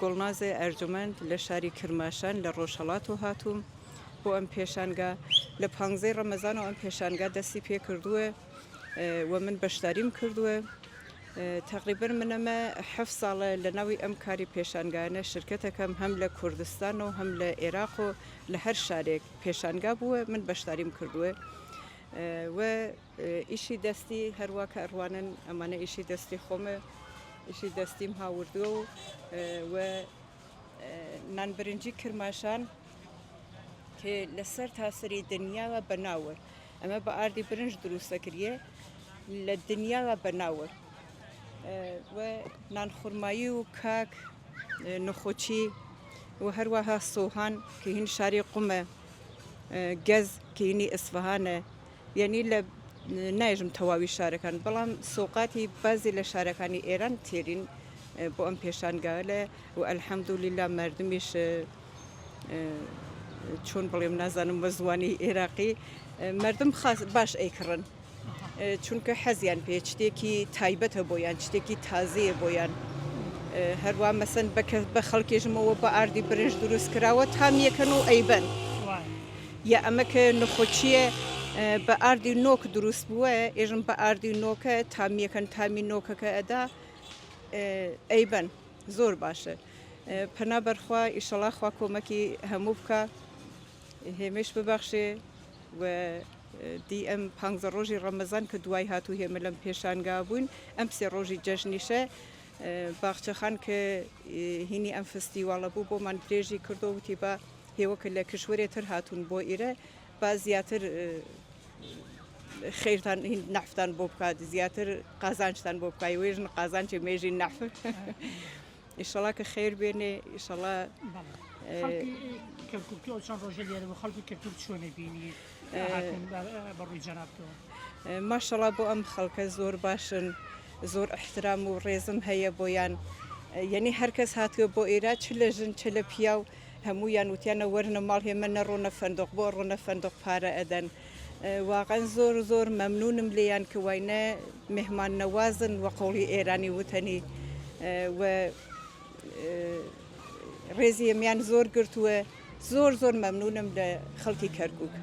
گۆڵنازێ ئەرجومەند لە شاری کرماشان لە ڕۆژهەڵات و هاتووم بۆ ئەم پێشانگا لە 15 ڕەمەزان و ئەم پێشانگا دەستی پێ کردووە و من بەشداریم کردووە. تقریبا منەمە 7 ساڵە لە ناوی ئەم کاری پێشانگانە شرکەتەکەم هەم لە کوردستان و هەم لە عێراق و لە هەر شارێک پێشانگا بووە من بەشداریم کردووە و ئیشی دەستی هەروواکە ئەڕوانن ئەمانە ئیشی دەستی خۆمە ئیشی دەستیم هاوردووە و نانبرنجی کرماشان کە لەسەر تاسەری دنیاوە بەناوە ئەمە بە ئاردی برنج دروستەکریە لە دنیاوە بەناوە و نانخورمایی و کاک نخۆچی و هەروەها سۆهان کە هین شاری قومە گەز کە هینی ئەسفەهانە یعنی لە نایژم تەواوی شارەکان بەڵام سۆقاتی بازی لە شارەکانی ئێران تێرین بۆ ئەم پێشانگا لە و ئەلحەمدولیلا مردمیش چۆن بڵێم نازانم بە زوانی عێراقی مردم باش ئەیکڕن چونکە حەزیان پێ شتێکی تایبەتە بۆیان شتێکی تازەیە بۆیان هەروە مەسەن بە خەڵکێژمەوە بە ئاردی برنج دروست کراوە تامیەکەن و ئەیبەن یا ئەمە کە نخۆچیە بە ئاردی نۆک دروست بووە ئێژم بە ئاردی نۆکە تامیەکەن تامی نۆکەکە ئەدا ئەیبەن زۆر باشە پەنا بەرخوا ئیشەڵا خوا کۆمەکی هەموو بکە هێمەش ببەخشێ و دی ئەم 15 ڕۆژی ڕەمەزان کە دوای هاتوو هێمە لەم پێشانگا بووین ئەم 3 ڕۆژی جەژنیشە باخچەخان کە هینی ئەم فستیواڵە بوو بۆمان درێژی کردو وتی بە هێوەکە لە کشوەرێتر هاتوون بۆ ئێرە با زیاتر خێرتان نەفتان بۆ بکات زیاتر قازانجتان بۆ بکای وێژن قازانجی مێژی نەف ئیشەڵا کە خێر بێنێ ئیشەڵا چەند ڕۆژە لێرە بە خەڵکی کەلتور چۆنە بینی بەڕووی جەنابتەوە ماشەڵا بۆ ئەم خەڵکە زۆر باشن زۆر احترام و ڕێزم هەیە بۆیان یعنی هەرکەس هاتووە بۆ ئێرە چ لە ژن چ لە پیا و هەموویان وتیانە وەرنە ماڵ هێمە نەڕۆنە فەندۆق بۆ ڕۆنە فەندۆق پارە ئەدەن واقعا زۆر زۆر مەمنونم لێیان کە واینە مهمان نەوازن وە قەوڵی ئێرانی وتەنی و ڕێزی ئەمیان زۆر گرتووە زۆر زۆر مەمنونم لە خەڵکی کەرکووک